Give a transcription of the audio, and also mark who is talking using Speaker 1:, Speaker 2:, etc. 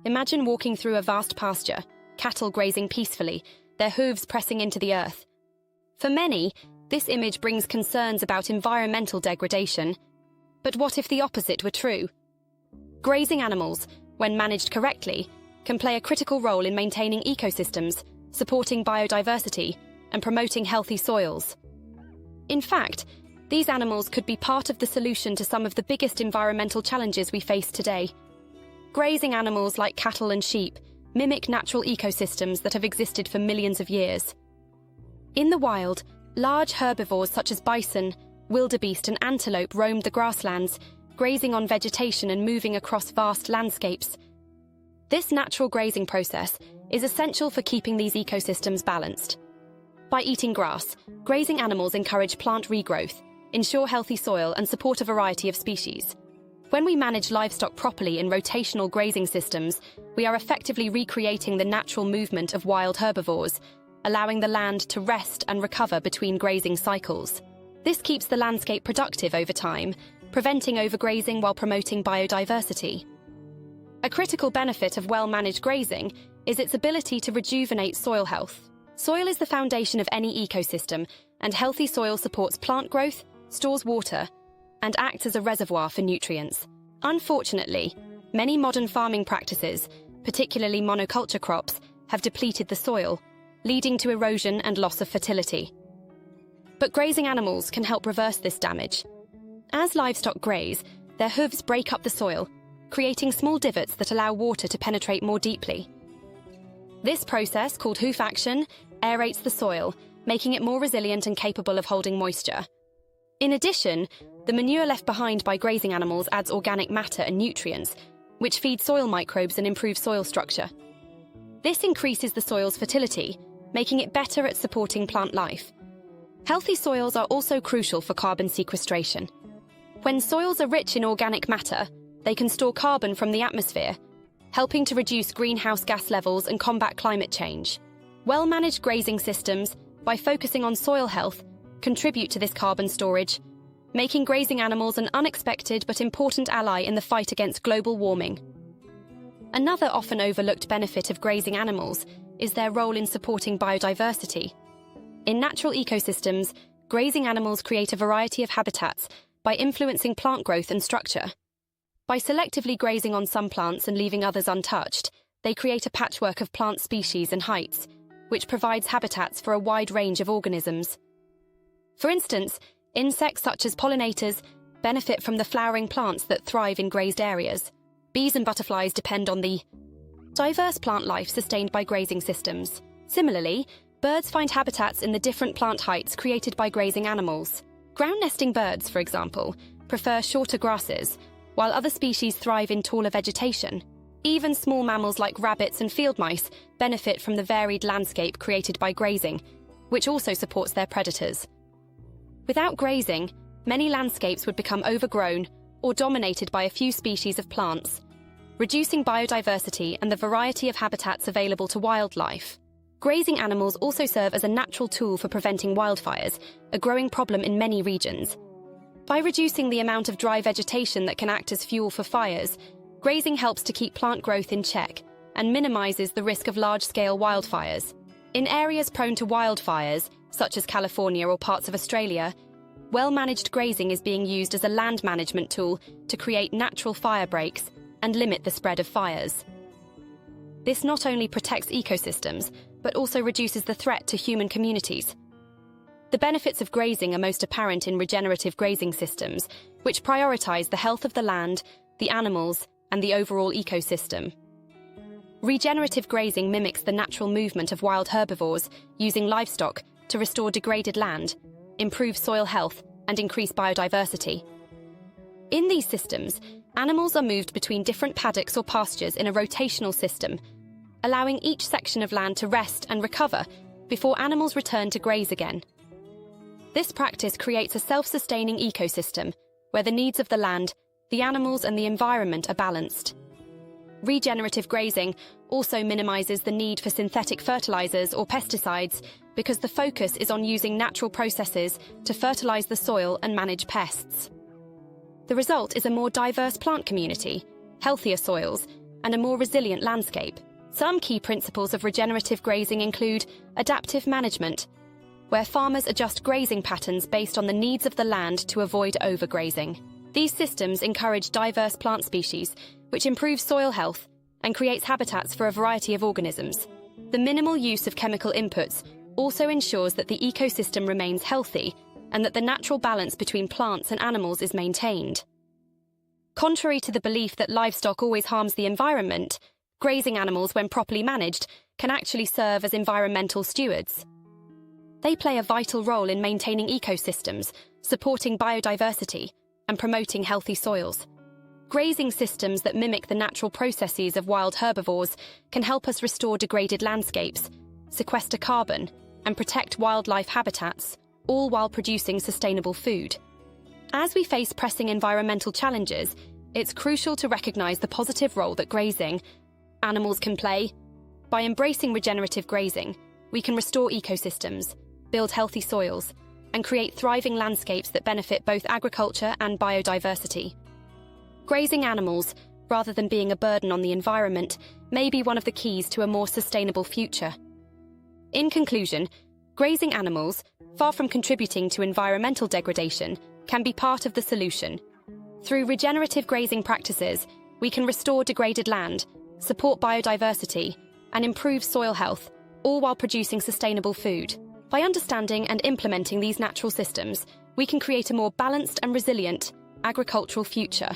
Speaker 1: Imagine walking through a vast pasture, cattle grazing peacefully, their hooves pressing into the earth. For many, this image brings concerns about environmental degradation. But what if the opposite were true? Grazing animals, when managed correctly, can play a critical role in maintaining ecosystems, supporting biodiversity, and promoting healthy soils. In fact, these animals could be part of the solution to some of the biggest environmental challenges we face today. Grazing animals like cattle and sheep mimic natural ecosystems that have existed for millions of years. In the wild, large herbivores such as bison, wildebeest, and antelope roamed the grasslands, grazing on vegetation and moving across vast landscapes. This natural grazing process is essential for keeping these ecosystems balanced. By eating grass, grazing animals encourage plant regrowth, ensure healthy soil, and support a variety of species. When we manage livestock properly in rotational grazing systems, we are effectively recreating the natural movement of wild herbivores, allowing the land to rest and recover between grazing cycles. This keeps the landscape productive over time, preventing overgrazing while promoting biodiversity. A critical benefit of well-managed grazing is its ability to rejuvenate soil health. Soil is the foundation of any ecosystem, and healthy soil supports plant growth, stores water, and acts as a reservoir for nutrients. Unfortunately, many modern farming practices, particularly monoculture crops, have depleted the soil, leading to erosion and loss of fertility. But grazing animals can help reverse this damage. As livestock graze, their hooves break up the soil, creating small divots that allow water to penetrate more deeply. This process, called hoof action, aerates the soil, making it more resilient and capable of holding moisture. In addition, the manure left behind by grazing animals adds organic matter and nutrients, which feed soil microbes and improve soil structure. This increases the soil's fertility, making it better at supporting plant life. Healthy soils are also crucial for carbon sequestration. When soils are rich in organic matter, they can store carbon from the atmosphere, helping to reduce greenhouse gas levels and combat climate change. Well-managed grazing systems, by focusing on soil health, contribute to this carbon storage, making grazing animals an unexpected but important ally in the fight against global warming. Another often overlooked benefit of grazing animals is their role in supporting biodiversity. In natural ecosystems, grazing animals create a variety of habitats by influencing plant growth and structure. By selectively grazing on some plants and leaving others untouched, they create a patchwork of plant species and heights, which provides habitats for a wide range of organisms. For instance, insects such as pollinators benefit from the flowering plants that thrive in grazed areas. Bees and butterflies depend on the diverse plant life sustained by grazing systems. Similarly, birds find habitats in the different plant heights created by grazing animals. Ground-nesting birds, for example, prefer shorter grasses, while other species thrive in taller vegetation. Even small mammals like rabbits and field mice benefit from the varied landscape created by grazing, which also supports their predators. Without grazing, many landscapes would become overgrown or dominated by a few species of plants, reducing biodiversity and the variety of habitats available to wildlife. Grazing animals also serve as a natural tool for preventing wildfires, a growing problem in many regions. By reducing the amount of dry vegetation that can act as fuel for fires, grazing helps to keep plant growth in check and minimizes the risk of large-scale wildfires. In areas prone to wildfires, such as California or parts of Australia, well-managed grazing is being used as a land management tool to create natural fire breaks and limit the spread of fires. This not only protects ecosystems, but also reduces the threat to human communities. The benefits of grazing are most apparent in regenerative grazing systems, which prioritize the health of the land, the animals, and the overall ecosystem. Regenerative grazing mimics the natural movement of wild herbivores, using livestock to restore degraded land, improve soil health, and increase biodiversity. In these systems, animals are moved between different paddocks or pastures in a rotational system, allowing each section of land to rest and recover before animals return to graze again. This practice creates a self-sustaining ecosystem where the needs of the land, the animals, and the environment are balanced. Regenerative grazing also minimizes the need for synthetic fertilizers or pesticides because the focus is on using natural processes to fertilize the soil and manage pests. The result is a more diverse plant community, healthier soils, and a more resilient landscape. Some key principles of regenerative grazing include adaptive management, where farmers adjust grazing patterns based on the needs of the land to avoid overgrazing. These systems encourage diverse plant species, which improves soil health and creates habitats for a variety of organisms. The minimal use of chemical inputs also ensures that the ecosystem remains healthy and that the natural balance between plants and animals is maintained. Contrary to the belief that livestock always harms the environment, grazing animals, when properly managed, can actually serve as environmental stewards. They play a vital role in maintaining ecosystems, supporting biodiversity, and promoting healthy soils. Grazing systems that mimic the natural processes of wild herbivores can help us restore degraded landscapes, sequester carbon, and protect wildlife habitats, all while producing sustainable food. As we face pressing environmental challenges, it's crucial to recognize the positive role that grazing animals can play. By embracing regenerative grazing, we can restore ecosystems, build healthy soils, and create thriving landscapes that benefit both agriculture and biodiversity. Grazing animals, rather than being a burden on the environment, may be one of the keys to a more sustainable future. In conclusion, grazing animals, far from contributing to environmental degradation, can be part of the solution. Through regenerative grazing practices, we can restore degraded land, support biodiversity, and improve soil health, all while producing sustainable food. By understanding and implementing these natural systems, we can create a more balanced and resilient agricultural future.